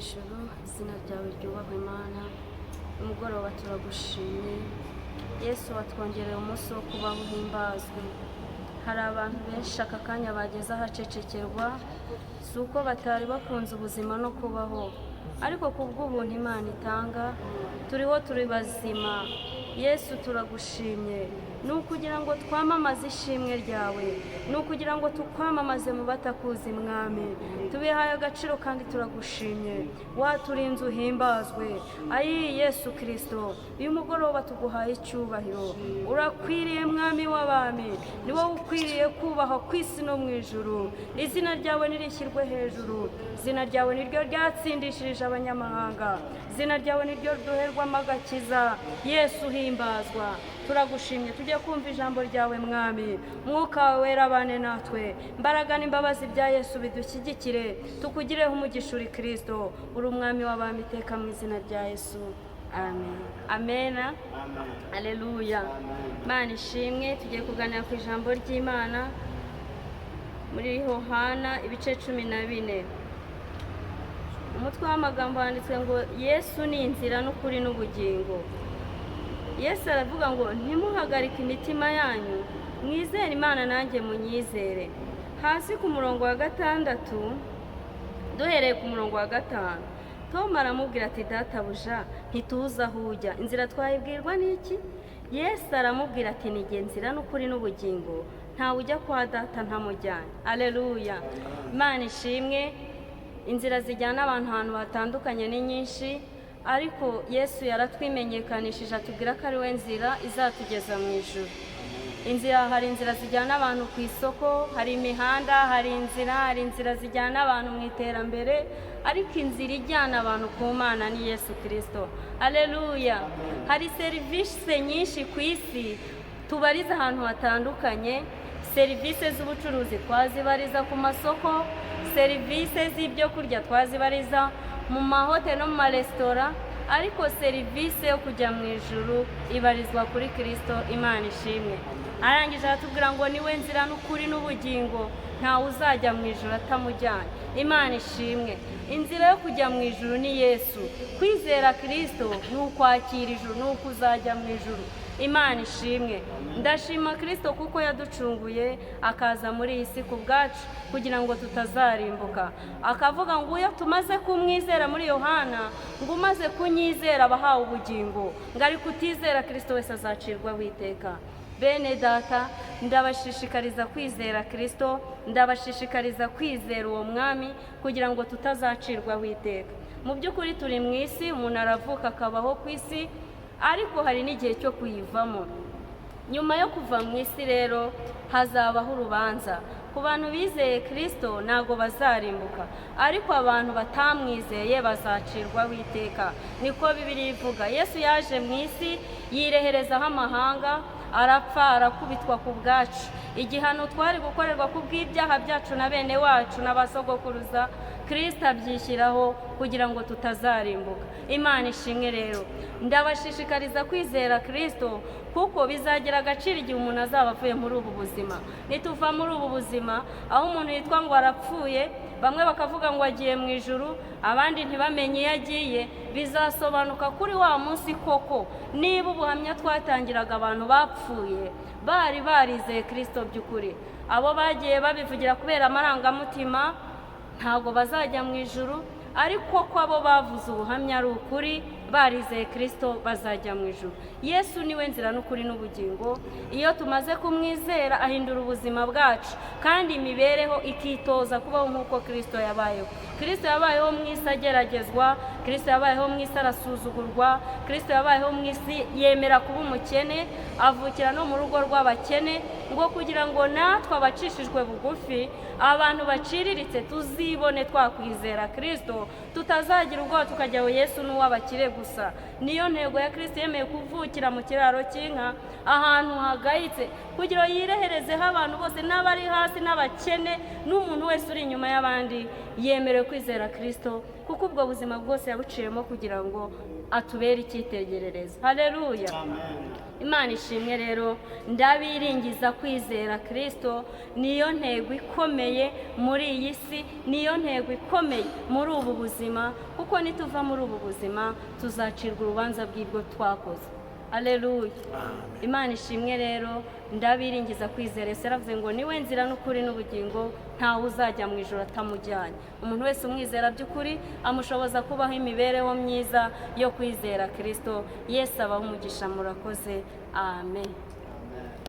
ijuru, izina ryawe ryubahwe Imana. Umugoroba turagushimye Yesu, watwongereye umunsi wo kubaho uhimbazwe. Hari abantu benshi aka kanya bageze ahacecekerwa, si uko batari bakunze ubuzima no kubaho, ariko kubw'ubuntu Imana itanga turiho turi bazima. Yesu turagushimye, ni ukugira ngo twamamaze ishimwe ryawe, ni ukugira ngo tukwamamaze mu batakuzi Mwami. Tubihaye agaciro kandi turagushimye, waturinze uhimbazwe. Ayi Yesu Kristo, uyu mugoroba tuguhaye icyubahiro. Urakwiriye Mwami w'abami, ni wowe ukwiriye kubahwa ku isi no mu ijuru. Izina ryawe nirishyirwe hejuru, izina ryawe niryo ryatsindishirije abanyamahanga, izina ryawe niryo duherwamo agakiza. Yesu himbazwa, turagushimye. Tujye kumva ijambo ryawe Mwami, Mwuka wawe wera abane natwe, imbaraga n'imbabazi bya Yesu bidushyigikire, tukugireho umugisha. Uri Kristo, uri umwami w'abami iteka, mu izina rya Yesu, amen. Amena, aleluya. Imana ishimwe. Tugiye kuganira ku ijambo ry'Imana muri Yohana ibice 14. Umutwe w'amagambo handitswe ngo Yesu ni inzira n'ukuri n'ubugingo. Yesu aravuga ngo ntimuhagarike imitima yanyu, mwizere Imana nanjye munyizere. Hasi ku murongo wa 6, duhereye ku murongo wa 5, Tom aramubwira ati databuja, ntituzi aho ujya, inzira twayibwirwa n'iki? Yesu aramubwira ati ni jye nzira n'ukuri n'ubugingo, ntawe ujya kwa data ntamujyanye. Aleluya. Imana ishimwe. Inzira zijyana abantu ahantu hatandukanye ni nyinshi, ariko Yesu yaratwimenyekanishije atubwira ko ari we nzira izatugeza mu ijuru. Hari inzira zijyana abantu ku isoko, hari imihanda, hari inzira zijyana abantu mu iterambere, ariko inzira ijyana abantu ku Mana ni Yesu Kristo. Aleluya. Hari serivisi nyinshi ku isi tubariza ahantu hatandukanye. Serivisi z'ubucuruzi twazibariza ku masoko, serivisi z'ibyo kurya twazibariza mu mahoteli no mu maresitora, ariko serivisi yo kujya mu ijuru ibarizwa kuri Kristo. Imana ishimwe. Arangije aratubwira ngo niwe nzira n'ukuri n'ubugingo, ntawe uzajya mu ijuru atamujyanye. Imana ishimwe. Inzira yo kujya mu ijuru ni Yesu. Kwizera Kristo ni ukwakira ijuru, ni ukuzajya mu ijuru. Imana ishimwe. Ndashima Kristo kuko yaducunguye akaza muri iyi si ku bwacu kugira ngo tutazarimbuka. Akavuga ngo iyo tumaze kumwizera muri Yohana, ngo umaze kunyizera abahawe ubugingo, ngo ariko utizera Kristo wese azacirwa witeka. Bene data, ndabashishikariza kwizera Kristo, ndabashishikariza kwizera uwo mwami kugira ngo tutazacirwa witeka. Mu by'ukuri turi mu isi, umuntu aravuka akabaho ku isi, ariko hari n'igihe cyo kuyivamo. Nyuma yo kuva mu isi rero hazabaho urubanza. Ku bantu bizeye Kristo ntago bazarimbuka, ariko abantu batamwizeye bazacirwa witeka. Niko Bibiliya ivuga. Yesu yaje mu isi yireherezaho amahanga, arapfa, arakubitwa ku bwacu. Igihano twari gukorerwa ku bw'ibyaha byacu na bene wacu n'abasogokuruza, Kristo abyishyiraho kugira ngo tutazarimbuka. Imana ishimwe rero. Ndabashishikariza kwizera Kristo kuko bizagira agaciro igihe umuntu azaba avuye muri ubu buzima. Nituva muri ubu buzima aho umuntu yitwa ngo arapfuye, bamwe bakavuga ngo agiye mu ijuru, abandi ntibamenye iyo agiye, bizasobanuka kuri wa munsi koko niba ubuhamya twatangiraga abantu bapfuye bari barizeye Kristo by'ukuri. Abo bagiye babivugira kubera amarangamutima ntabwo bazajya mu ijuru, ariko ko abo bavuze ubuhamya ari ukuri barizeye Kristo bazajya mu ijuru. Yesu niwe nzira n'ukuri n'ubugingo. Iyo tumaze kumwizera ahindura ubuzima bwacu, kandi imibereho ikitoza kubaho nk'uko Kristo yabayeho. Kristo yabayeho mu isi ageragezwa, Kristo yabayeho mu isi arasuzugurwa, Kristo yabayeho mu isi yemera kuba umukene, avukira no mu rugo rw'abakene, ngo kugira ngo natwe abacishijwe bugufi, abantu baciriritse, tuzibone twakwizera Kristo, tutazagira ubwoba tukajya aho Yesu n'uw'abakire gusa. Niyo ntego ya Kristo, yemeye kuvukira mu kiraro cy'inka ahantu hagayitse, kugira ngo yireherezeho abantu bose, n'abari hasi n'abakene n'umuntu wese uri inyuma y'abandi. Yemerewe kwizera Kristo kuko ubwo buzima bwose yabuciyemo kugira ngo atubere icyitegererezo. Haleluya. Imana ishimwe rero, ndabiringiza kwizera Kristo niyo ntego ikomeye muri iyi si, niyo ntego ikomeye muri ubu buzima, kuko nituva muri ubu buzima tuzacirwa urubanza bw'ibyo twakoze. Haleluya. Imana ishimwe rero, ndabiringiza kwizera. Yesu yaravuze ngo niwe nzira n'ukuri n'ubugingo, ntawe uzajya mu ijuru atamujyanye. Umuntu wese umwizera by'ukuri amushoboza kubaho imibereho myiza yo kwizera Kristo. Yesu abahe umugisha. Murakoze. Amen.